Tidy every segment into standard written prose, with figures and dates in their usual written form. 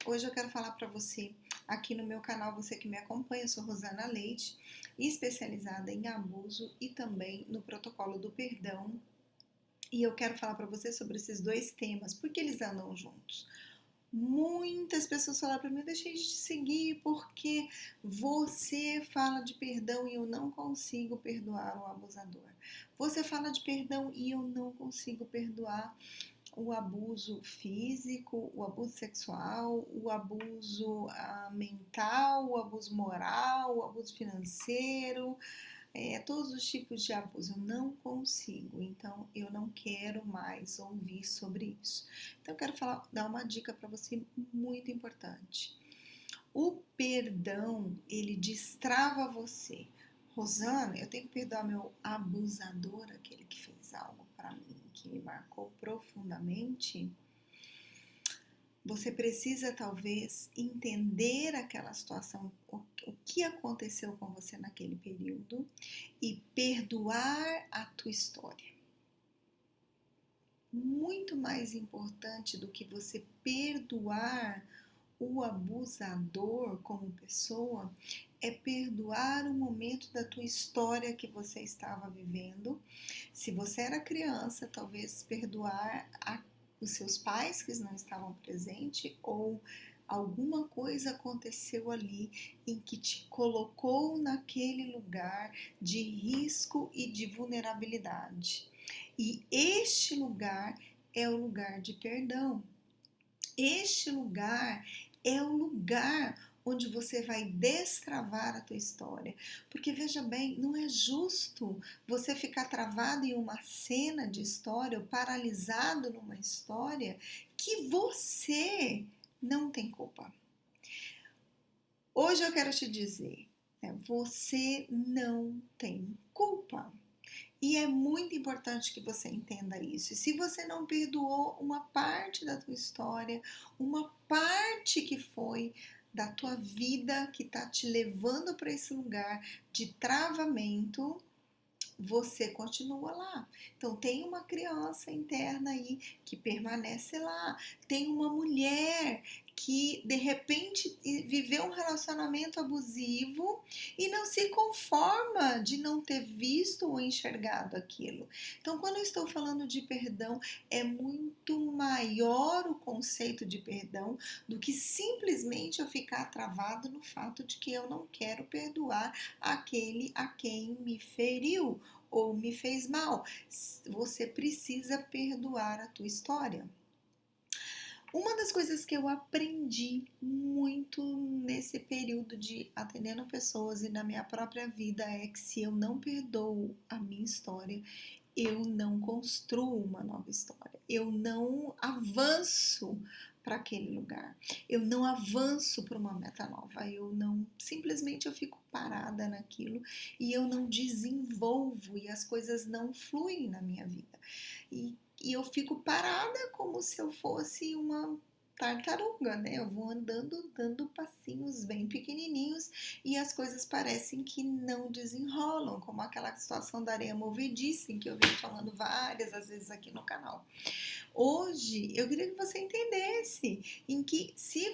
Hoje eu quero falar para você, aqui no meu canal, você que me acompanha, eu sou Rosana Leite, especializada em abuso e também no protocolo do perdão. E eu quero falar para você sobre esses dois temas, porque eles andam juntos. Muitas pessoas falaram para mim: eu deixei de te seguir porque você fala de perdão e eu não consigo perdoar o abusador. Você fala de perdão e eu não consigo perdoar o abuso físico, o abuso sexual, o abuso mental, o abuso moral, o abuso financeiro, todos os tipos de abuso. Eu não consigo, então eu não quero mais ouvir sobre isso. Então eu quero dar uma dica para você muito importante. O perdão, ele destrava você. Rosana, eu tenho que perdoar meu abusador, aquele que fez algo para mim, que me marcou profundamente. Você precisa talvez entender aquela situação, o que aconteceu com você naquele período e perdoar a tua história. Muito mais importante do que você perdoar o abusador como pessoa é perdoar o momento da tua história que você estava vivendo. Se você era criança, talvez perdoar os seus pais que não estavam presentes, ou alguma coisa aconteceu ali em que te colocou naquele lugar de risco e de vulnerabilidade. E este lugar é o lugar de perdão. Este lugar é o lugar onde você vai destravar a tua história. Porque veja bem, não é justo você ficar travado em uma cena de história ou paralisado numa história que você não tem culpa. Hoje eu quero te dizer, você não tem culpa. E é muito importante que você entenda isso. E se você não perdoou uma parte da tua história, uma parte que foi da tua vida que está te levando para esse lugar de travamento, você continua lá. Então tem uma criança interna aí que permanece lá. Tem uma mulher que de repente viveu um relacionamento abusivo e não se conforma de não ter visto ou enxergado aquilo. Então, quando eu estou falando de perdão, é muito maior o conceito de perdão do que simplesmente eu ficar travado no fato de que eu não quero perdoar aquele a quem me feriu ou me fez mal. Você precisa perdoar a tua história. Uma das coisas que eu aprendi muito nesse período de atendendo pessoas e na minha própria vida é que se eu não perdoo a minha história, eu não construo uma nova história. Eu não avanço para aquele lugar. Eu não avanço para uma meta nova. Simplesmente eu fico parada naquilo e eu não desenvolvo e as coisas não fluem na minha vida. E eu fico parada como se eu fosse uma tartaruga, né? Eu vou andando, dando passinhos bem pequenininhos e as coisas parecem que não desenrolam, como aquela situação da areia movediça, em que eu venho falando várias às vezes aqui no canal. Hoje, eu queria que você entendesse em que se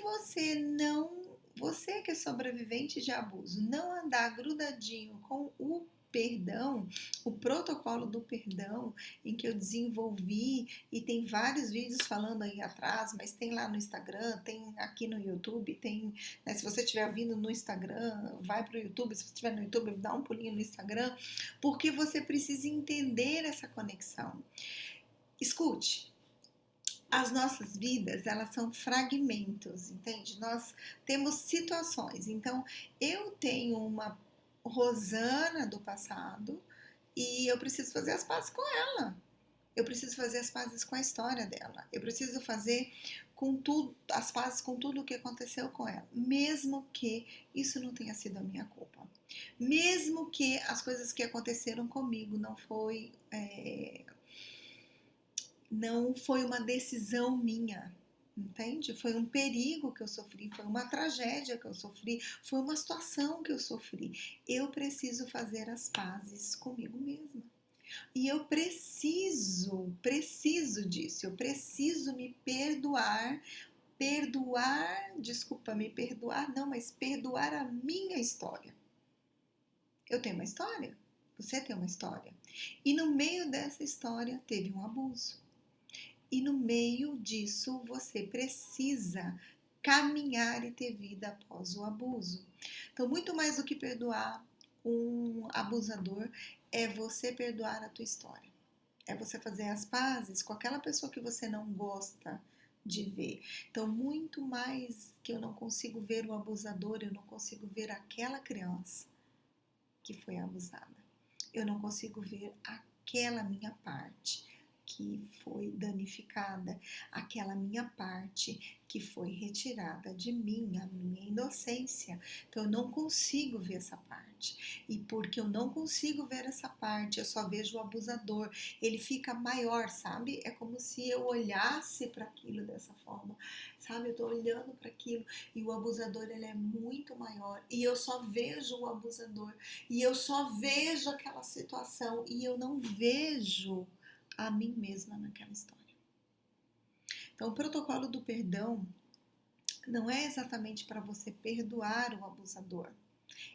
você que é sobrevivente de abuso, não andar grudadinho com o perdão, o protocolo do perdão, em que eu desenvolvi, e tem vários vídeos falando aí atrás, mas tem lá no Instagram, tem aqui no YouTube, tem, né, se você estiver vindo no Instagram, vai para o YouTube, se você estiver no YouTube, dá um pulinho no Instagram, porque você precisa entender essa conexão. Escute, as nossas vidas, elas são fragmentos, entende? Nós temos situações, então eu tenho uma Rosana do passado e eu preciso fazer as pazes com ela. Eu preciso fazer as pazes com a história dela. Eu preciso fazer com tudo, as pazes com tudo o que aconteceu com ela, mesmo que isso não tenha sido a minha culpa. Mesmo que as coisas que aconteceram comigo não foi uma decisão minha, entende? Foi um perigo que eu sofri, foi uma tragédia que eu sofri, foi uma situação que eu sofri. Eu preciso fazer as pazes comigo mesma. E eu preciso disso, eu preciso me perdoar mas perdoar a minha história. Eu tenho uma história, você tem uma história. E no meio dessa história teve um abuso. E no meio disso você precisa caminhar e ter vida após o abuso. Então, muito mais do que perdoar um abusador, é você perdoar a tua história. É você fazer as pazes com aquela pessoa que você não gosta de ver. Então, muito mais que eu não consigo ver o abusador, eu não consigo ver aquela criança que foi abusada. Eu não consigo ver aquela minha parte que foi danificada, aquela minha parte que foi retirada de mim, a minha inocência. Então eu não consigo ver essa parte. E porque eu não consigo ver essa parte, eu só vejo o abusador. Ele fica maior, sabe? É como se eu olhasse para aquilo dessa forma, sabe? Eu tô olhando para aquilo e o abusador, ele é muito maior e eu só vejo o abusador e eu só vejo aquela situação e eu não vejo a mim mesma naquela história. Então, o protocolo do perdão não é exatamente para você perdoar o abusador,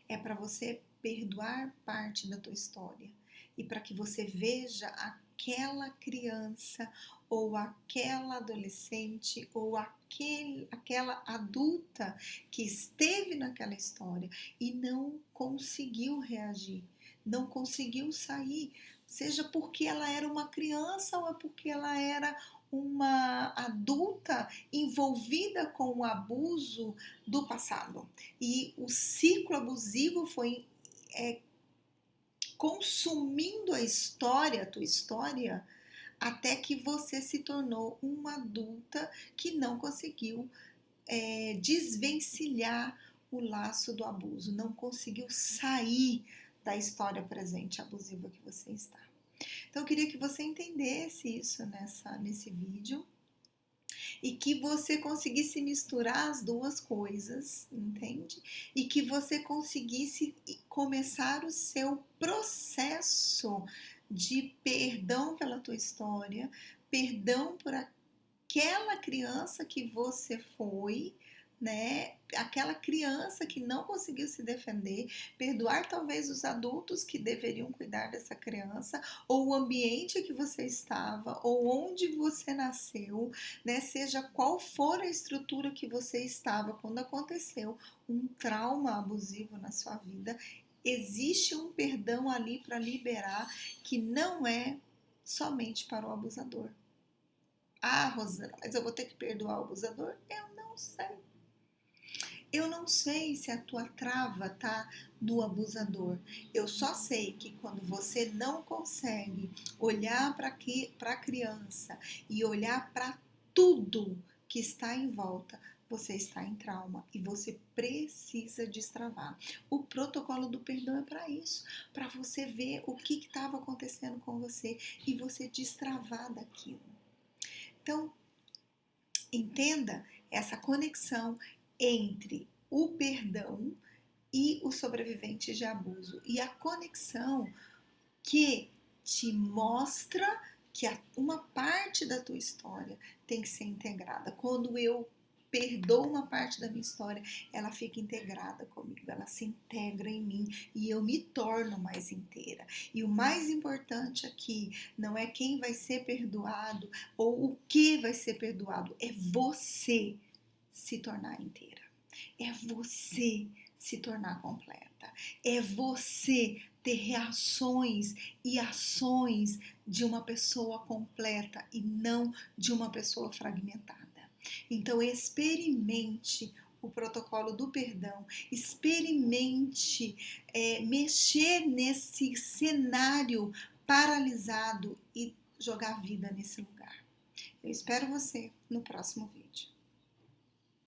é para você perdoar parte da tua história e para que você veja aquela criança ou aquela adolescente ou aquela adulta que esteve naquela história e não conseguiu reagir, não conseguiu sair, seja porque ela era uma criança ou é porque ela era uma adulta envolvida com o abuso do passado. E o ciclo abusivo foi consumindo a história, a tua história, até que você se tornou uma adulta que não conseguiu desvencilhar o laço do abuso, não conseguiu sair da história presente abusiva que você está. Então eu queria que você entendesse isso nesse vídeo e que você conseguisse misturar as duas coisas, entende? E que você conseguisse começar o seu processo de perdão pela tua história, perdão por aquela criança que você foi, né? Aquela criança que não conseguiu se defender, perdoar talvez os adultos que deveriam cuidar dessa criança, ou o ambiente que você estava, ou onde você nasceu, né? Seja qual for a estrutura que você estava quando aconteceu um trauma abusivo na sua vida, existe um perdão ali para liberar que não é somente para o abusador. Ah, Rosana, mas eu vou ter que perdoar o abusador? Eu não sei. Eu não sei se a tua trava tá no abusador. Eu só sei que quando você não consegue olhar para a criança e olhar para tudo que está em volta, você está em trauma e você precisa destravar. O protocolo do perdão é para isso, para você ver o que estava acontecendo com você e você destravar daquilo. Então, entenda essa conexão entre o perdão e os sobreviventes de abuso e a conexão que te mostra que uma parte da tua história tem que ser integrada. Quando eu perdoo uma parte da minha história, ela fica integrada comigo, ela se integra em mim e eu me torno mais inteira. E o mais importante aqui não é quem vai ser perdoado ou o que vai ser perdoado, é você se tornar inteira, é você se tornar completa, é você ter reações e ações de uma pessoa completa e não de uma pessoa fragmentada. Então experimente o protocolo do perdão, experimente mexer nesse cenário paralisado e jogar vida nesse lugar. Eu espero você no próximo vídeo.